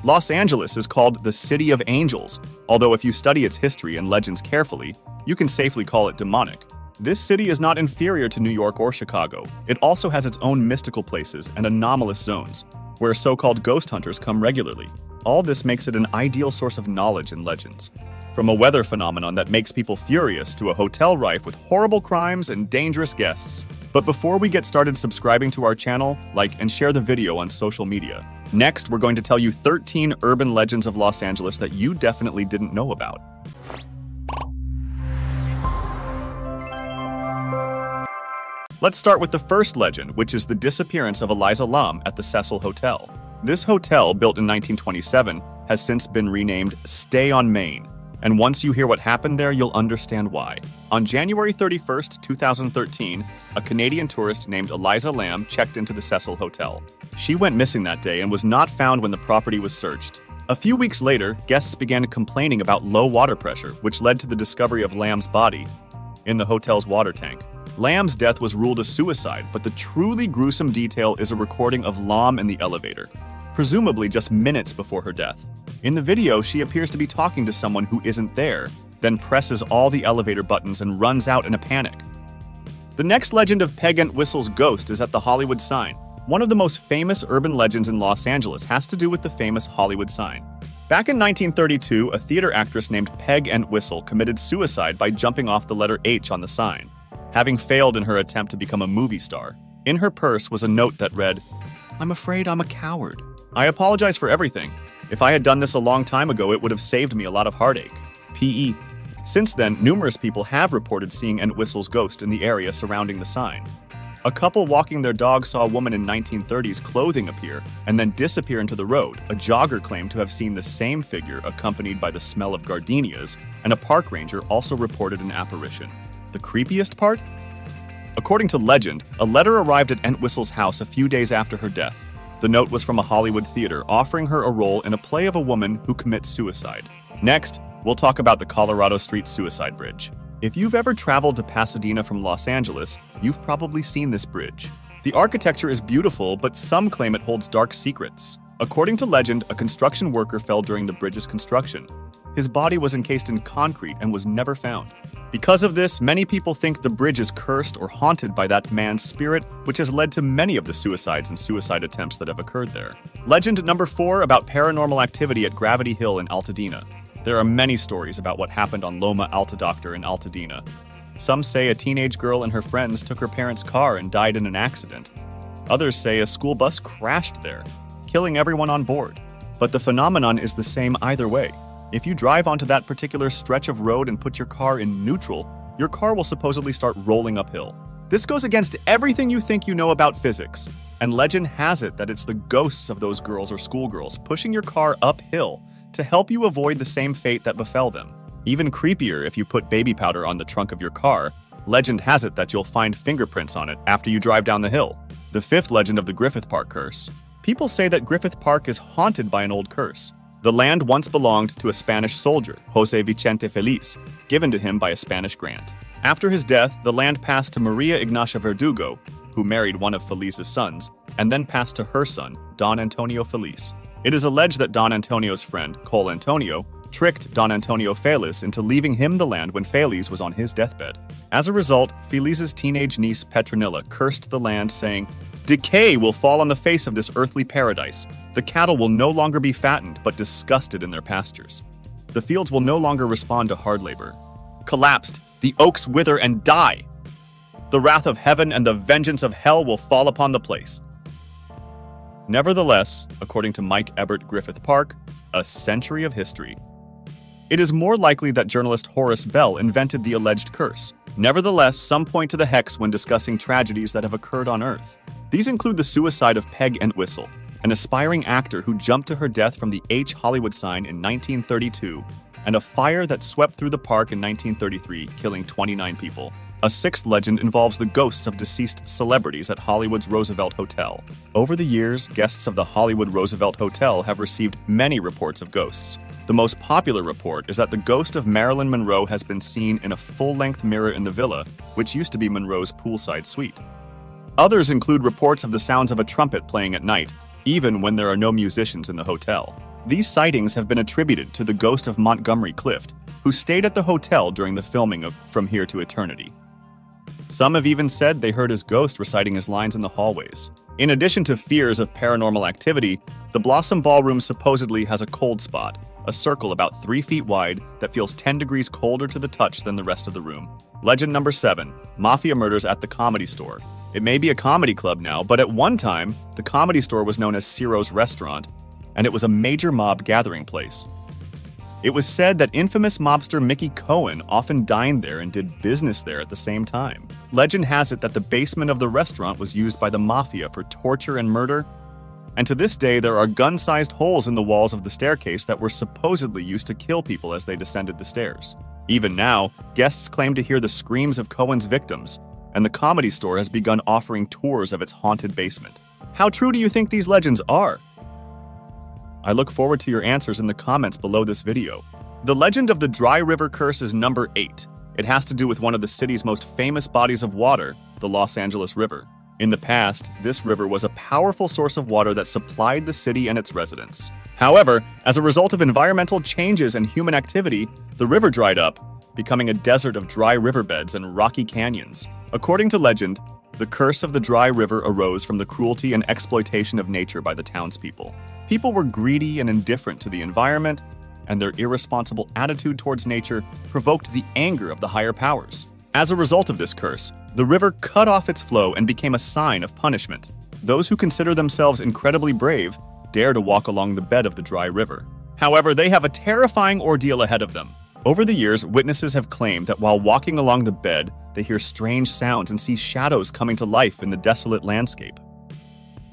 Los Angeles is called the City of Angels, although if you study its history and legends carefully, you can safely call it demonic. This city is not inferior to New York or Chicago. It also has its own mystical places and anomalous zones, where so-called ghost hunters come regularly. All this makes it an ideal source of knowledge and legends. From a weather phenomenon that makes people furious to a hotel rife with horrible crimes and dangerous guests. But before we get started subscribing to our channel, like and share the video on social media. Next, we're going to tell you 13 urban legends of Los Angeles that you definitely didn't know about. Let's start with the first legend, which is the disappearance of Eliza Lam at the Cecil Hotel. This hotel, built in 1927, has since been renamed Stay on Main. And once you hear what happened there, you'll understand why. On January 31st, 2013, a Canadian tourist named Eliza Lam checked into the Cecil Hotel. She went missing that day and was not found when the property was searched. A few weeks later, guests began complaining about low water pressure, which led to the discovery of Lam's body in the hotel's water tank. Lam's death was ruled a suicide, but the truly gruesome detail is a recording of Lam in the elevator, presumably just minutes before her death. In the video, she appears to be talking to someone who isn't there, then presses all the elevator buttons and runs out in a panic. The next legend of Peg Entwistle's ghost is at the Hollywood sign. One of the most famous urban legends in Los Angeles has to do with the famous Hollywood sign. Back in 1932, a theater actress named Peg Entwistle committed suicide by jumping off the letter H on the sign, having failed in her attempt to become a movie star. In her purse was a note that read, "I'm afraid I'm a coward. I apologize for everything. If I had done this a long time ago, it would have saved me a lot of heartache. P.E." Since then, numerous people have reported seeing Entwistle's ghost in the area surrounding the sign. A couple walking their dog saw a woman in 1930s clothing appear and then disappear into the road. A jogger claimed to have seen the same figure accompanied by the smell of gardenias, and a park ranger also reported an apparition. The creepiest part? According to legend, a letter arrived at Entwistle's house a few days after her death. The note was from a Hollywood theater offering her a role in a play of a woman who commits suicide. Next, we'll talk about the Colorado Street Suicide Bridge. If you've ever traveled to Pasadena from Los Angeles, you've probably seen this bridge. The architecture is beautiful, but some claim it holds dark secrets. According to legend, a construction worker fell during the bridge's construction. His body was encased in concrete and was never found. Because of this, many people think the bridge is cursed or haunted by that man's spirit, which has led to many of the suicides and suicide attempts that have occurred there. Legend number 4 about paranormal activity at Gravity Hill in Altadena. There are many stories about what happened on Loma Alta Doctor in Altadena. Some say a teenage girl and her friends took her parents' car and died in an accident. Others say a school bus crashed there, killing everyone on board. But the phenomenon is the same either way. If you drive onto that particular stretch of road and put your car in neutral, your car will supposedly start rolling uphill. This goes against everything you think you know about physics, and legend has it that it's the ghosts of those girls or schoolgirls pushing your car uphill to help you avoid the same fate that befell them. Even creepier if you put baby powder on the trunk of your car, legend has it that you'll find fingerprints on it after you drive down the hill. The 5th legend of the Griffith Park curse. People say that Griffith Park is haunted by an old curse. The land once belonged to a Spanish soldier, José Vicente Feliz, given to him by a Spanish grant. After his death, the land passed to Maria Ignacia Verdugo, who married one of Feliz's sons, and then passed to her son, Don Antonio Feliz. It is alleged that Don Antonio's friend, Cole Antonio, tricked Don Antonio Feliz into leaving him the land when Feliz was on his deathbed. As a result, Feliz's teenage niece Petronilla cursed the land, saying, "Decay will fall on the face of this earthly paradise. The cattle will no longer be fattened, but disgusted in their pastures. The fields will no longer respond to hard labor. Collapsed, the oaks wither and die. The wrath of heaven and the vengeance of hell will fall upon the place." Nevertheless, according to Mike Ebert, Griffith Park, a century of history. It is more likely that journalist Horace Bell invented the alleged curse. Nevertheless, some point to the hex when discussing tragedies that have occurred on Earth. These include the suicide of Peg Entwistle, an aspiring actor who jumped to her death from the H Hollywood sign in 1932, and a fire that swept through the park in 1933, killing 29 people. A 6th legend involves the ghosts of deceased celebrities at Hollywood's Roosevelt Hotel. Over the years, guests of the Hollywood Roosevelt Hotel have received many reports of ghosts. The most popular report is that the ghost of Marilyn Monroe has been seen in a full-length mirror in the villa, which used to be Monroe's poolside suite. Others include reports of the sounds of a trumpet playing at night, even when there are no musicians in the hotel. These sightings have been attributed to the ghost of Montgomery Clift, who stayed at the hotel during the filming of From Here to Eternity. Some have even said they heard his ghost reciting his lines in the hallways. In addition to fears of paranormal activity, the Blossom Ballroom supposedly has a cold spot, a circle about 3 feet wide that feels 10 degrees colder to the touch than the rest of the room. Legend number 7, Mafia Murders at the Comedy Store. It may be a comedy club now, but at one time, the Comedy Store was known as Ciro's Restaurant, and it was a major mob gathering place. It was said that infamous mobster Mickey Cohen often dined there and did business there at the same time. Legend has it that the basement of the restaurant was used by the mafia for torture and murder, and to this day there are gun-sized holes in the walls of the staircase that were supposedly used to kill people as they descended the stairs. Even now, guests claim to hear the screams of Cohen's victims, and the Comedy Store has begun offering tours of its haunted basement. How true do you think these legends are? I look forward to your answers in the comments below this video. The legend of the Dry River Curse is number 8. It has to do with one of the city's most famous bodies of water, the Los Angeles River. In the past, this river was a powerful source of water that supplied the city and its residents. However, as a result of environmental changes and human activity, the river dried up, becoming a desert of dry riverbeds and rocky canyons. According to legend, the curse of the Dry River arose from the cruelty and exploitation of nature by the townspeople. People were greedy and indifferent to the environment, and their irresponsible attitude towards nature provoked the anger of the higher powers. As a result of this curse, the river cut off its flow and became a sign of punishment. Those who consider themselves incredibly brave dare to walk along the bed of the dry river. However, they have a terrifying ordeal ahead of them. Over the years, witnesses have claimed that while walking along the bed, they hear strange sounds and see shadows coming to life in the desolate landscape.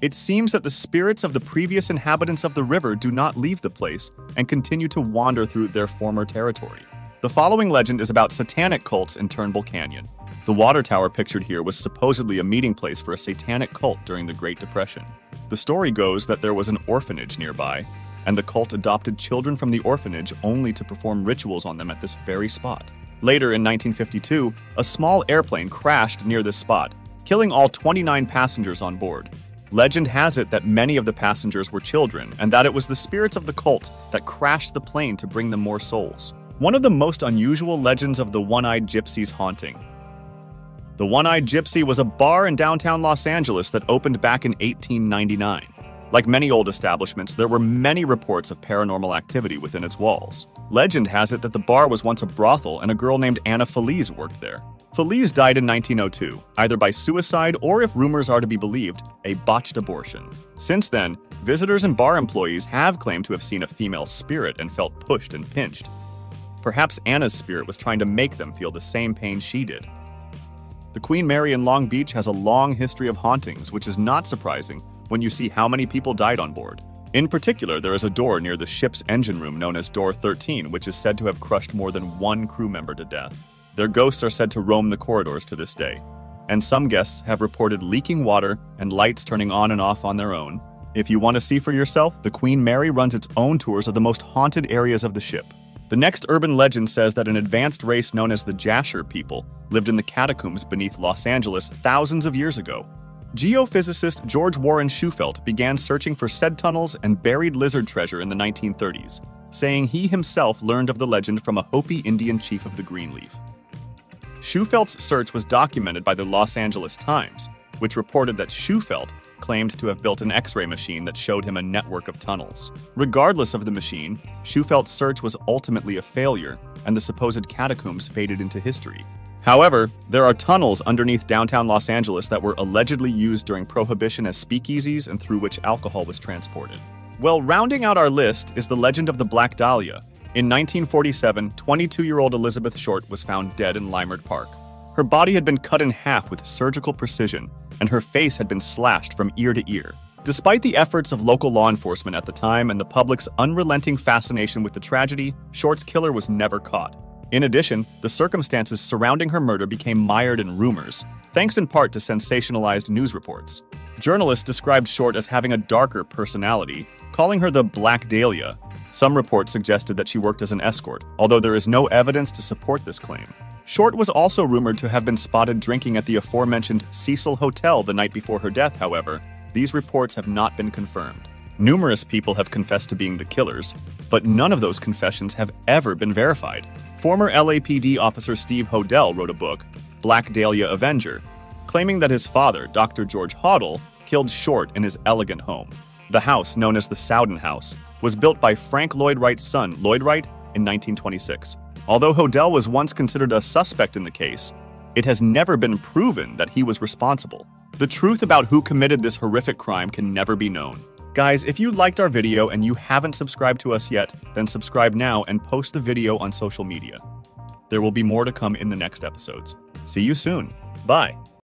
It seems that the spirits of the previous inhabitants of the river do not leave the place and continue to wander through their former territory. The following legend is about satanic cults in Turnbull Canyon. The water tower pictured here was supposedly a meeting place for a satanic cult during the Great Depression. The story goes that there was an orphanage nearby, and the cult adopted children from the orphanage only to perform rituals on them at this very spot. Later in 1952, a small airplane crashed near this spot, killing all 29 passengers on board. Legend has it that many of the passengers were children, and that it was the spirits of the cult that crashed the plane to bring them more souls. One of the most unusual legends of the One-Eyed Gypsy's haunting. The One-Eyed Gypsy was a bar in downtown Los Angeles that opened back in 1899. Like many old establishments, there were many reports of paranormal activity within its walls. Legend has it that the bar was once a brothel and a girl named Anna Feliz worked there. Feliz died in 1902, either by suicide or, if rumors are to be believed, a botched abortion. Since then, visitors and bar employees have claimed to have seen a female spirit and felt pushed and pinched. Perhaps Anna's spirit was trying to make them feel the same pain she did. The Queen Mary in Long Beach has a long history of hauntings, which is not surprising when you see how many people died on board. In particular, there is a door near the ship's engine room known as Door 13, which is said to have crushed more than one crew member to death. Their ghosts are said to roam the corridors to this day, and some guests have reported leaking water and lights turning on and off on their own. If you want to see for yourself, the Queen Mary runs its own tours of the most haunted areas of the ship. The next urban legend says that an advanced race known as the Jasher people lived in the catacombs beneath Los Angeles thousands of years ago. Geophysicist George Warren Shufelt began searching for said tunnels and buried lizard treasure in the 1930s, saying he himself learned of the legend from a Hopi Indian chief of the Greenleaf. Shufelt's search was documented by the Los Angeles Times, which reported that Shufelt claimed to have built an X-ray machine that showed him a network of tunnels. Regardless of the machine, Shufelt's search was ultimately a failure, and the supposed catacombs faded into history. However, there are tunnels underneath downtown Los Angeles that were allegedly used during Prohibition as speakeasies and through which alcohol was transported. Well, rounding out our list is the legend of the Black Dahlia. In 1947, 22-year-old Elizabeth Short was found dead in Leimert Park. Her body had been cut in half with surgical precision, and her face had been slashed from ear to ear. Despite the efforts of local law enforcement at the time and the public's unrelenting fascination with the tragedy, Short's killer was never caught. In addition, the circumstances surrounding her murder became mired in rumors, thanks in part to sensationalized news reports. Journalists described Short as having a darker personality, calling her the Black Dahlia. Some reports suggested that she worked as an escort, although there is no evidence to support this claim. Short was also rumored to have been spotted drinking at the aforementioned Cecil Hotel the night before her death, however. These reports have not been confirmed. Numerous people have confessed to being the killers, but none of those confessions have ever been verified. Former LAPD officer Steve Hodel wrote a book, Black Dahlia Avenger, claiming that his father, Dr. George Hodel, killed Short in his elegant home. The house, known as the Sowden House, was built by Frank Lloyd Wright's son, Lloyd Wright, in 1926. Although Hodel was once considered a suspect in the case, it has never been proven that he was responsible. The truth about who committed this horrific crime can never be known. Guys, if you liked our video and you haven't subscribed to us yet, then subscribe now and post the video on social media. There will be more to come in the next episodes. See you soon. Bye.